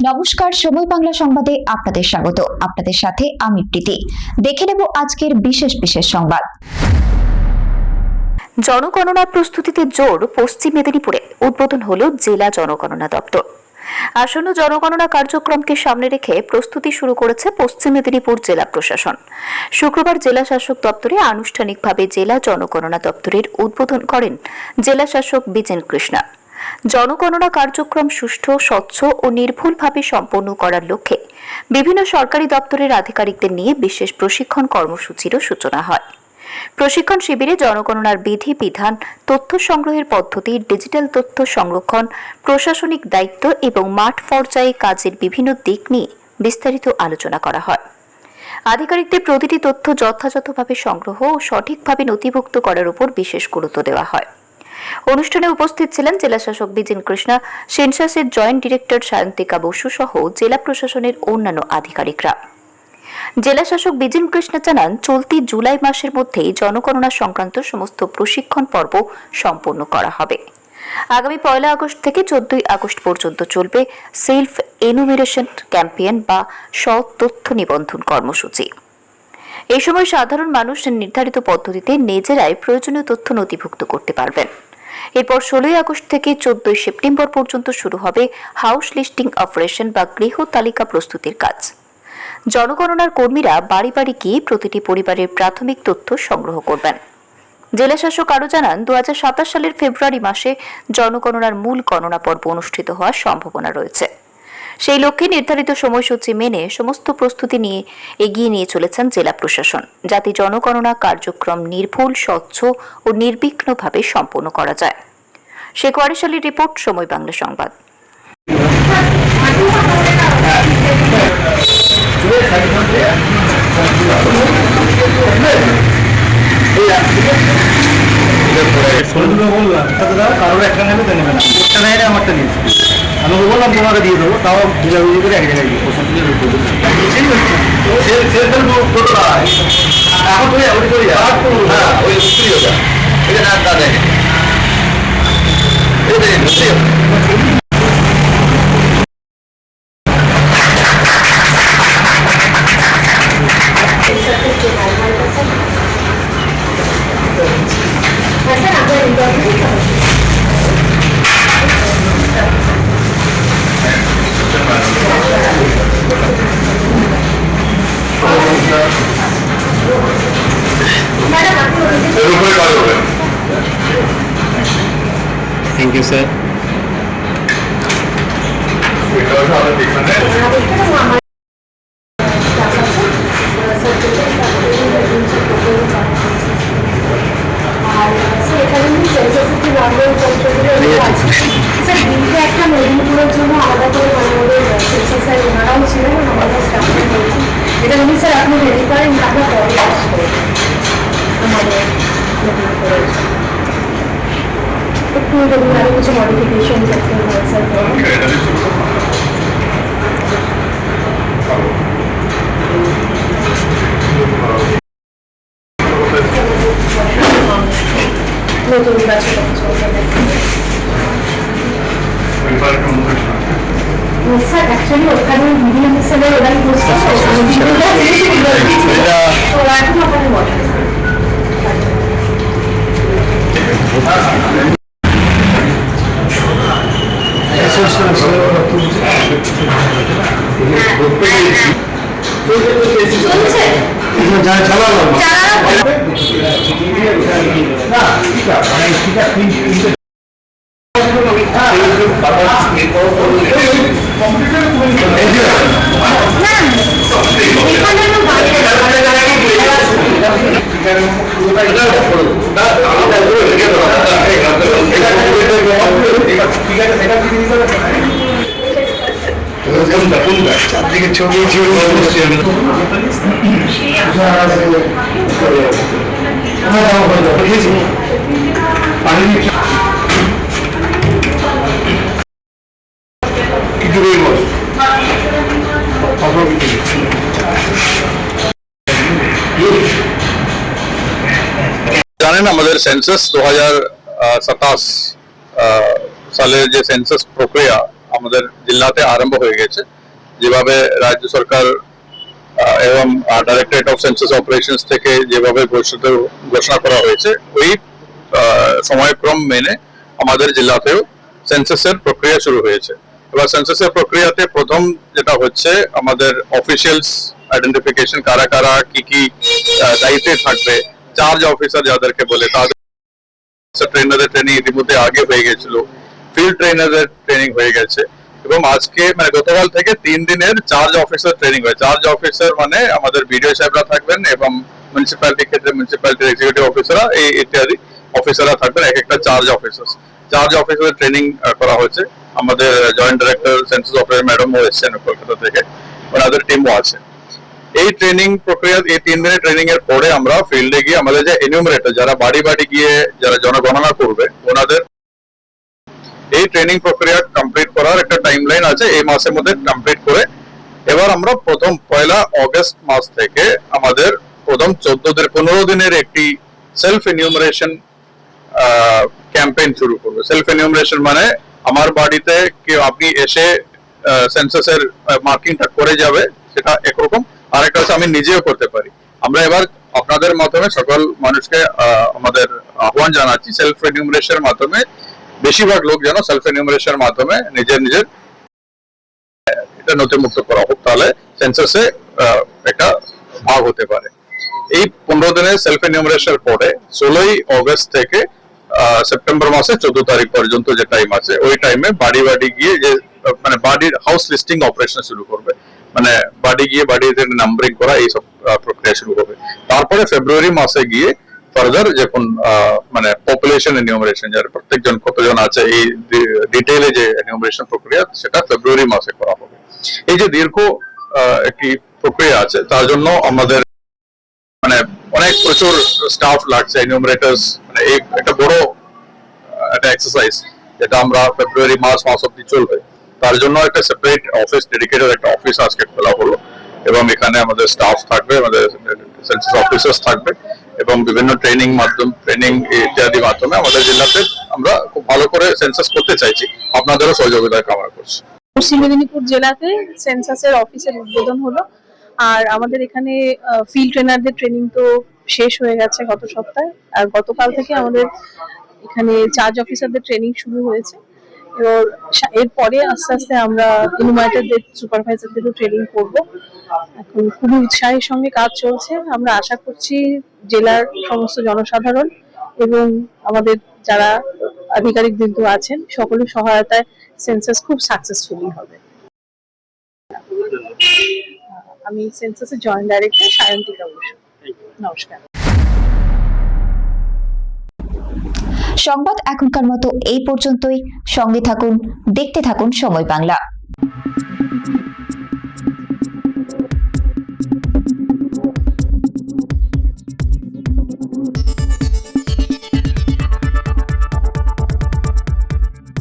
নমস্কার, সময় বাংলা সংবাদে আপনাদের স্বাগত। আপনাদের সাথে আমি প্রীতি। দেখে নেব আজকের বিশেষ সংবাদ। জনগণনা প্রস্তুতিতে জোর পশ্চিম মেদিনীপুরে। উদ্বোধন হল জেলা জনগণনা দপ্তর। আসন্ন জনগণনা কার্যক্রমকে সামনে রেখে প্রস্তুতি শুরু করেছে পশ্চিম মেদিনীপুর জেলা প্রশাসন। শুক্রবার জেলা শাসক দপ্তরে আনুষ্ঠানিকভাবে জেলা জনগণনা দপ্তরের উদ্বোধন করেন জেলা শাসক বিজেন কৃষ্ণা। জনগণনা কার্যক্রম সুষ্ঠু, স্বচ্ছ ও নির্ভুলভাবে সম্পন্ন করার লক্ষ্যে বিভিন্ন সরকারি দপ্তরের আধিকারিকদের নিয়ে বিশেষ প্রশিক্ষণ কর্মসূচিরও সূচনা হয়। প্রশিক্ষণ শিবিরে জনগণনার বিধি বিধান, তথ্য সংগ্রহের পদ্ধতি, ডিজিটাল তথ্য সংরক্ষণ, প্রশাসনিক দায়িত্ব এবং মাঠ পর্যায়ে কাজের বিভিন্ন দিক নিয়ে বিস্তারিত আলোচনা করা হয়। আধিকারিকদের প্রতিটি তথ্য যথাযথভাবে সংগ্রহ ও সঠিকভাবে নথিভুক্ত করার উপর বিশেষ গুরুত্ব দেওয়া হয়। অনুষ্ঠানে উপস্থিত ছিলেন জেলাশাসক বিজেন কৃষ্ণা, সেন্সাসের জয়েন্ট ডিরেক্টর সায়ন্তিকা বসু সহ জেলা প্রশাসনের অন্যান্য আধিকারিকরা। জেলাশাসক বিজেন কৃষ্ণা জানান, চলতি জুলাই মাসের মধ্যেই জনগণনা সংক্রান্ত সমস্ত প্রশিক্ষণ পর্ব সম্পন্ন করা হবে। আগামী 1 আগস্ট থেকে 14 আগস্ট পর্যন্ত চলবে সেলফ এনুমেরেশন ক্যাম্পেইন বা তথ্য নিবন্ধন কর্মসূচি। এই সময় সাধারণ মানুষ নির্ধারিত পদ্ধতিতে নিজেরাই প্রয়োজনীয় তথ্য নথিভুক্ত করতে পারবেন। এরপর 16 আগস্ট থেকে 14 সেপ্টেম্বর পর্যন্ত শুরু হবে হাউস লিস্টিং অপারেশন বা গৃহ তালিকা প্রস্তুতির কাজ। জনগণনার কর্মীরা বাড়ি বাড়ি গিয়ে প্রতিটি পরিবারের প্রাথমিক তথ্য সংগ্রহ করবেন। জেলাশাসক আরও জানান, 2027 সালের ফেব্রুয়ারি মাসে জনগণনার মূল গণনা পর্ব অনুষ্ঠিত হওয়ার সম্ভাবনা রয়েছে। সেই লক্ষ্যে নির্ধারিত সময়সূচি মেনে সমস্ত প্রস্তুতি নিয়ে এগিয়ে নিয়ে চলেছেন জেলা প্রশাসন, যাতে জনগণনা কার্যক্রম নির্ভুল, স্বচ্ছ ও নির্বিঘ্নভাবে সম্পন্ন করা যায়। শেখ ওয়ারিস আলীর রিপোর্ট, সময় বাংলা সংবাদ। আমাকে বললাম তোমাকে দিয়ে দেবো, তাও বুঝাবুঝি করে এক জায়গায় Thank you, sir. একটা মেদিনীপুরের জন্য আলাদা করে স্যার ওনারাও ছিলেন, আমাদের স্টাফে বলছি এটা উনি স্যার আপনি রেডি করেন, আমরা পরে আসবো আমাদের একটু যদি আরো কিছু মডিফিকেশন স্যার নতুন ব্যাচে স্যার অ্যাকচুয়ালি ওখানে ভিডিও মিক্সারে ওরাই বসছে, ওরা এখন আপনাদের বলে চারদিকে ছবি জানেন আমাদের সেন্সাস 2027 সালের যে সেন্সাস প্রক্রিয়া আমাদের জেলাতে আরম্ভ হয়ে গেছে। যেভাবে রাজ্য সরকার এবং ডাইরেক্টরেট অফ সেন্সাস অপারেশনস থেকে যেভাবে ঘোষণা করা হয়েছে ওই সময়ক্রম মেনে আমাদের জেলাতেও সেন্সাসের প্রক্রিয়া শুরু হয়েছে। এবার সেন্সাসের প্রক্রিয়াতে প্রথম যেটা হচ্ছে আমাদের অফিসিয়ালস আইডেন্টিফিকেশন, কারা কারা কি কি দায়িত্বে থাকবে, চার্জ অফিসার যাদেরকে বলে তাদের ট্রেনারদের ট্রেনিং ইতিমধ্যে আগে হয়ে গেছিল, ফিল্ড ট্রেনারদের ট্রেনিং হয়ে গেছে এবং আজকে মানে গতকাল থেকে 3 দিনের চার্জ অফিসার ট্রেনিং হয়। চার্জ অফিসার মানে আমাদের বিডিও সাহেবরা থাকবেন এবং মিউনিসিপ্যালিটির ক্ষেত্রে মিউনিসিপ্যালিটির এক্সিকিউটিভ অফিসাররা এই ইত্যাদি অফিসাররা থাকবেন, এক একটা charge officer. Charge officer training করা হচ্ছে। আমাদের জয়েন্ট ডিরেক্টর সেন্সাস অপারেশন ম্যাডামও এসেছেন কলকাতা থেকে, ওনাদের টিমও আছে। এই ট্রেনিং প্রক্রিয়া, এই 3 দিনের ট্রেনিং এর পরে আমরা ফিল্ডে গিয়ে আমাদের যে এনিউমারেটর যারা বাড়ি বাড়ি গিয়ে যারা জনগণনা করবে ওনাদের এই ট্রেনিং প্রক্রিয়া কমপ্লিট করার একটা টাইমলাইন আছে, এই মাসের মধ্যে কমপ্লিট করে এবার আমরা প্রথম 1 অগস্ট মাস থেকে আমাদের প্রথম 15 দিনের একটি সেলফ এনিউমারেশন ক্যাম্পেইন শুরু করবে। সেলফ এনিউমারেশন মানে আমার বাড়িতে কেউ আপনি এসে সেন্সাসের মার্কিংটা করে যাবে, সেটা একরকম। আরেকটা হচ্ছে আমি নিজেও করতে পারি। আমরা এবার আপনাদের মাধ্যমে সকল মানুষকে আমাদের আহ্বান জানাচ্ছি সেলফ এনিউমারেশনের মাধ্যমে বেশিরভাগ লোক যেন সেলফ এনিউমারেশনের মাধ্যমে নিজের এটা নথিমুক্ত করা হোক, তাহলে সেন্সাসে একটা ভাগ হতে পারে। এই 15 দিনের সেলফ এনিউমারেশনের পরে 16 অগস্ট থেকে সেপ্টেম্বর মাসে 14 তারিখ পর্যন্ত যে টাইম আছে ওই টাইমে বাড়ি বাড়ি গিয়ে যে মানে বাড়ির হাউস লিস্টিং অপারেশন শুরু করবে, মানে বাড়ি গিয়ে বাড়িতে নাম্বারিং করা এইসব প্রক্রিয়া শুরু হবে। তারপরে ফেব্রুয়ারি মাসে গিয়ে ফার্দার যখন মানে পপুলেশন এনিউমারেশন, যার প্রত্যেকজন কতজন আছে এই ডিটেইলে যে এনিউমারেশন প্রক্রিয়া সেটা ফেব্রুয়ারি মাসে করা হবে। এই যে দীর্ঘ একটি প্রক্রিয়া আছে তার জন্য আমাদের মানে অনেক প্রচুর স্টাফ লাগছে, এনিউমারেটরস, মানে এই একটা বড় একটা এক্সারসাইজ যেটা আমরা ফেব্রুয়ারি মাস অব্দি চলবে। তার জন্য একটা সেপারেট অফিস, ডেডিকেটেড একটা অফিস আজকে খোলা হলো এবং এখানে আমাদের স্টাফ থাকবে, আমাদের সেন্সাস অফিসার্স থাকবে এবং বিভিন্ন ট্রেনিং ইত্যাদি মাধ্যমে আমাদের জেলাতে আমরা খুব ভালো করে সেন্সাস করতে চাইছি। আপনাদেরও সহযোগিতা কামনা করছি। পশ্চিম মেদিনীপুর জেলাতে সেন্সাসের অফিসের উদ্বোধন হলো, আর আমাদের এখানে ফিল্ড ট্রেনারদের ট্রেনিং তো শেষ হয়ে গেছে গত সপ্তাহে, আর গতকাল থেকে আমাদের এখানে চার্জ অফিসারদের ট্রেনিং শুরু হয়েছে। এরপরে আস্তে আস্তে আমরা এনিউমারেটরদের, সুপারভাইজারদেরও ট্রেনিং করব। এখন খুবই উৎসাহের সঙ্গে কাজ চলছে। আমরা আশা করছি জেলার সমস্ত জনসাধারণ এবং আমাদের যারা আধিকারিক বৃন্দ আছেন সকলের সহায়তায় সেন্সাস খুব সাকসেসফুলি হবে। আমি সেন্সাসের জয়েন্ট ডাইরেক্টর সায়ন্তিকা বসু। নমস্কার। সংবাদ এখনকার মতো এই পর্যন্তই। সঙ্গে থাকুন, দেখতে থাকুন সময় বাংলা।